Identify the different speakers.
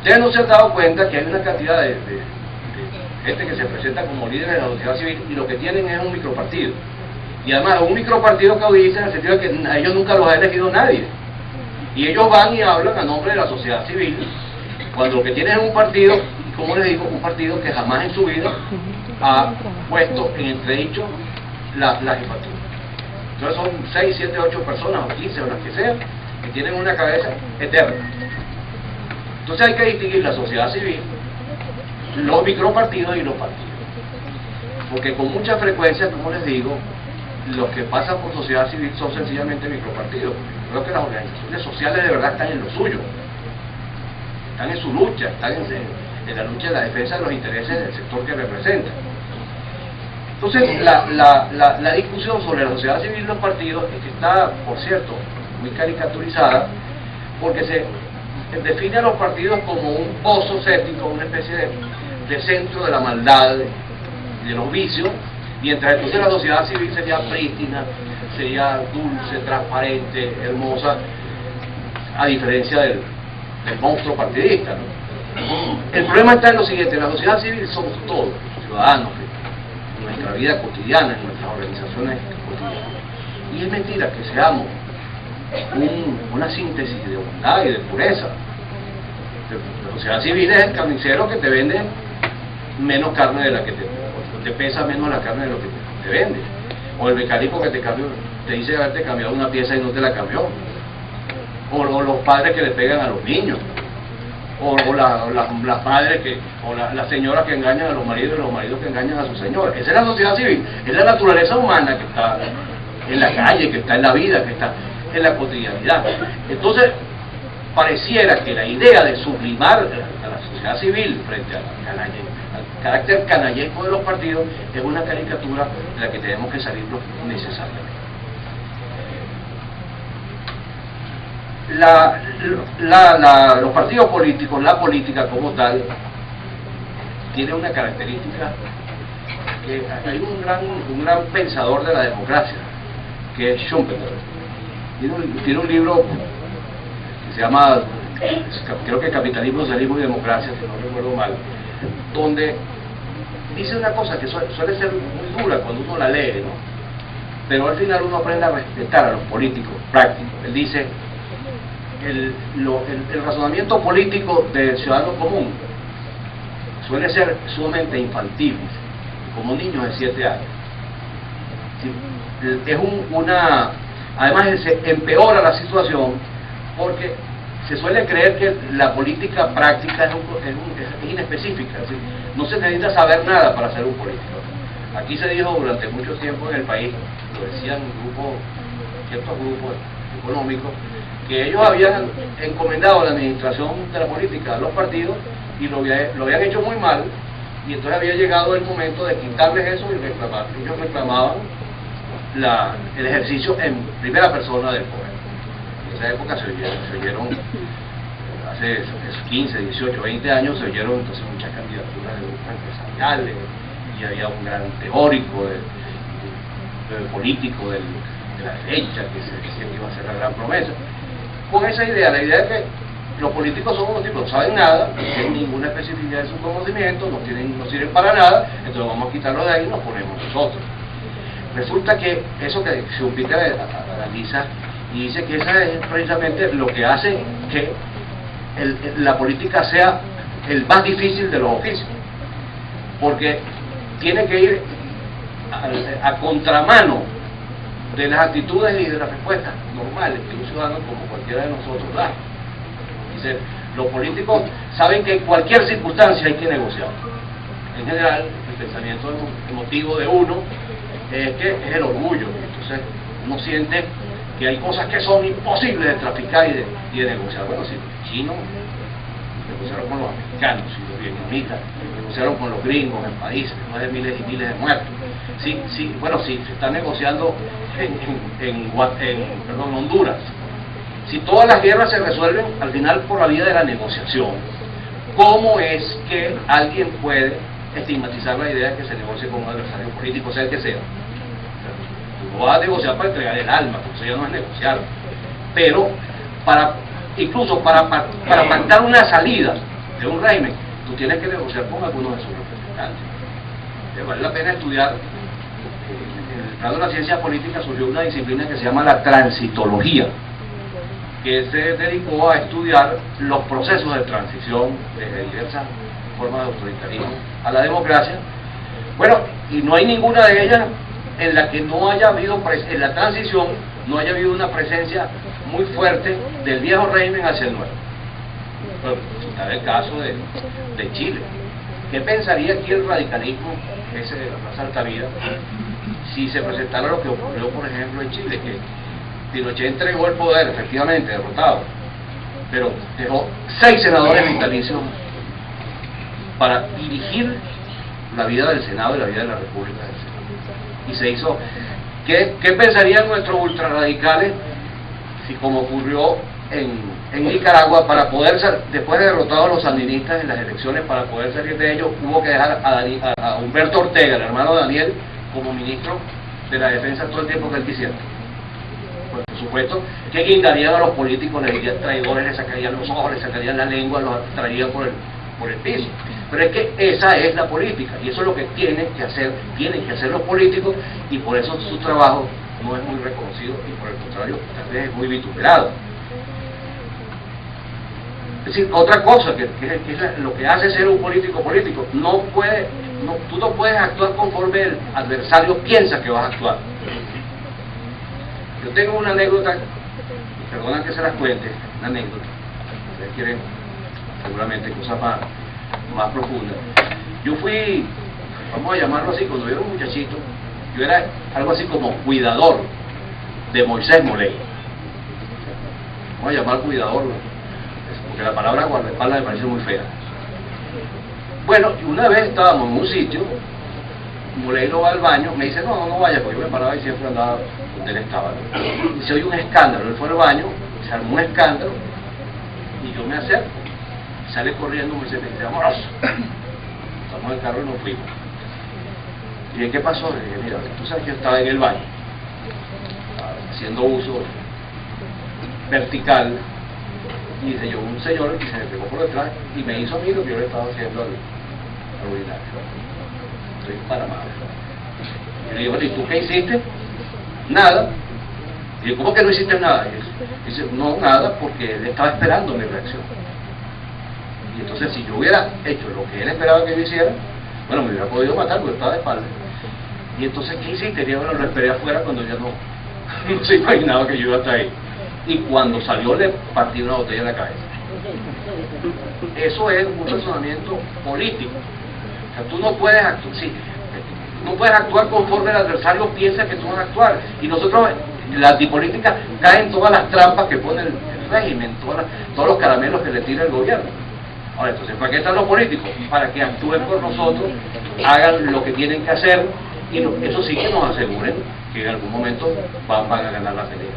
Speaker 1: Ustedes no se han dado cuenta que hay una cantidad de gente que se presenta como líderes de la sociedad civil y lo que tienen es un micropartido. Y además un micropartido caudillista en el sentido de que a ellos nunca los ha elegido nadie. Y ellos van y hablan a nombre de la sociedad civil, cuando lo que tienen es un partido, y como les digo, un partido que jamás en su vida ha puesto en entredicho la jefatura. Entonces son 6, 7, 8 personas, o 15, o las que sean, que tienen una cabeza eterna. Entonces hay que distinguir la sociedad civil, los micropartidos y los partidos. Porque con mucha frecuencia, como les digo, los que pasan por sociedad civil son sencillamente micropartidos. Creo que las organizaciones sociales de verdad están en lo suyo, están en su lucha, están en la lucha de la defensa de los intereses del sector que representan. Entonces, la discusión sobre la sociedad civil y los partidos es que está, por cierto, muy caricaturizada, porque se define a los partidos como un pozo séptico, una especie de centro de la maldad, de los vicios, mientras entonces la sociedad civil sería prístina, sería dulce, transparente, hermosa, a diferencia del monstruo partidista, ¿no? El problema está en lo siguiente: la sociedad civil somos todos, ciudadanos, en nuestra vida cotidiana, en nuestras organizaciones cotidianas. Y es mentira que seamos una síntesis de bondad y de pureza. La sociedad civil es el carnicero que te vende menos carne de la que te pesa menos la carne de lo que te vende, o el mecánico que te dice haberte cambiado una pieza y no te la cambió, o los padres que le pegan a los niños, o las madres o las señoras que engañan a los maridos y los maridos que engañan a sus señores. Esa es la sociedad civil, es la naturaleza humana que está en la calle, que está en la vida, que está en la cotidianidad. Entonces pareciera que la idea de sublimar a la sociedad civil frente al carácter canallesco de los partidos es una caricatura de la que tenemos que salir necesariamente. Los partidos políticos, la política como tal, tiene una característica que hay un gran pensador de la democracia, que es Schumpeter. Tiene un libro que se llama, creo que Capitalismo, Socialismo y Democracia, si no recuerdo mal, donde dice una cosa que suele ser muy dura cuando uno la lee, ¿no? Pero al final uno aprende a respetar a los políticos prácticos. Él dice, el razonamiento político del ciudadano común suele ser sumamente infantil, como niños de 7 años. Es además se empeora la situación porque se suele creer que la política práctica es inespecífica, es decir, no se necesita saber nada para ser un político. Aquí se dijo durante mucho tiempo en el país, lo decían ciertos grupos económicos, que ellos habían encomendado la administración de la política a los partidos y lo habían hecho muy mal, y entonces había llegado el momento de quitarles eso y reclamar. Ellos reclamaban el ejercicio en primera persona del poder. En esa época se oyeron hace 15, 18, 20 años, se oyeron entonces muchas candidaturas de grupos empresariales, y había un gran teórico político de la derecha que se decía que iba a ser la gran promesa. Con esa idea, la idea es que los políticos son unos tipos que no saben nada, no tienen ninguna especificidad de su conocimiento, no sirven para nada, entonces vamos a quitarlo de ahí y nos ponemos nosotros. Resulta que eso que Schumpeter analiza y dice que esa es precisamente lo que hace que la política sea el más difícil de los oficios, porque tiene que ir a contramano de las actitudes y de las respuestas normales que un ciudadano como cualquiera de nosotros da. Dice, los políticos saben que en cualquier circunstancia hay que negociar. En general, el pensamiento emotivo de uno es que es el orgullo. Entonces uno siente que hay cosas que son imposibles de traficar y de negociar. Bueno, si los chinos negociaron con los americanos, y los vietnamitas negociaron con los gringos en países, más de miles y miles de muertos. Bueno, si se está negociando en Honduras, si todas las guerras se resuelven al final por la vía de la negociación, ¿cómo es que alguien puede estigmatizar la idea de que se negocie con un adversario político, sea el que sea? Tú vas a negociar para entregar el alma, porque eso ya no es negociar. Pero incluso para pactar una salida de un régimen, tú tienes que negociar con algunos de sus representantes. Vale la pena estudiar. En el plano de la ciencia política surgió una disciplina que se llama la transitología, que se dedicó a estudiar los procesos de transición desde diversas formas de autoritarismo a la democracia. Bueno, y no hay ninguna de ellas en la que no haya habido, en la transición, no haya habido una presencia muy fuerte del viejo régimen hacia el nuevo. Bueno, está el caso de Chile. ¿Qué pensaría aquí el radicalismo, ese de la Plaza Altavira, si se presentara lo que ocurrió, por ejemplo, en Chile, que Pinochet entregó el poder, efectivamente, derrotado, pero dejó 6 senadores vitalicios para dirigir la vida del Senado y la vida de la República del Senado? Y se hizo. ¿Qué pensarían nuestros ultrarradicales si, como ocurrió en Nicaragua, para poder ser, después de derrotados los sandinistas en las elecciones, para poder salir de ellos, hubo que dejar a Humberto Ortega, el hermano de Daniel, como ministro de la defensa todo el tiempo que él quisiera? Pues, por supuesto que guindarían a los políticos, les dirían traidores, les sacarían los ojos, les sacarían la lengua, los traerían por el piso. Pero es que esa es la política, y eso es lo que tienen que hacer los políticos, y por eso su trabajo no es muy reconocido, y por el contrario, tal vez es muy vituperado. Es decir, otra cosa que es lo que hace ser un político, tú no puedes actuar conforme el adversario piensa que vas a actuar. Yo tengo una anécdota, perdonan que se las cuente, una anécdota, ustedes quieren seguramente cosas más profundas. Yo fui, vamos a llamarlo así, cuando yo era un muchachito, yo era algo así como cuidador de Moisés Moleiro. Vamos a llamar cuidador, porque la palabra guardaespaldas me parece muy fea. Bueno, una vez estábamos en un sitio, Moleiro va al baño, me dice, no vaya, porque yo me paraba y siempre andaba donde él estaba. Y se oye un escándalo, él fue al baño, se armó un escándalo, y yo me acerco, sale corriendo, me dice, vámonos. Estamos en el carro y nos fuimos. Y dije, ¿qué pasó? Le dije, mira, tú sabes que yo estaba en el baño, haciendo uso vertical, y dice yo, un señor que se me pegó por detrás y me hizo a mí lo que yo le estaba haciendo al urinario. Estoy para madre. Y le digo, ¿y tú qué hiciste? Nada. Y yo, ¿cómo que no hiciste nada? Y dice, no, nada, porque él estaba esperando mi reacción. Y entonces, si yo hubiera hecho lo que él esperaba que yo hiciera, bueno, me hubiera podido matar porque estaba de espalda. Y entonces, ¿qué hiciste? Y yo, bueno, lo esperé afuera cuando ya no se imaginaba que yo iba hasta ahí. Y cuando salió le partí una botella en la cabeza. Eso es un razonamiento político. O sea, tú no puedes actuar, sí, no puedes actuar conforme el adversario piensa que tú vas a actuar. Y nosotros, la antipolítica, caen todas las trampas que pone el régimen, todos los caramelos que le tira el gobierno. Ahora, entonces, ¿para qué están los políticos? Para que actúen por nosotros, hagan lo que tienen que hacer, y eso sí que nos aseguren que en algún momento van a ganar la pelea.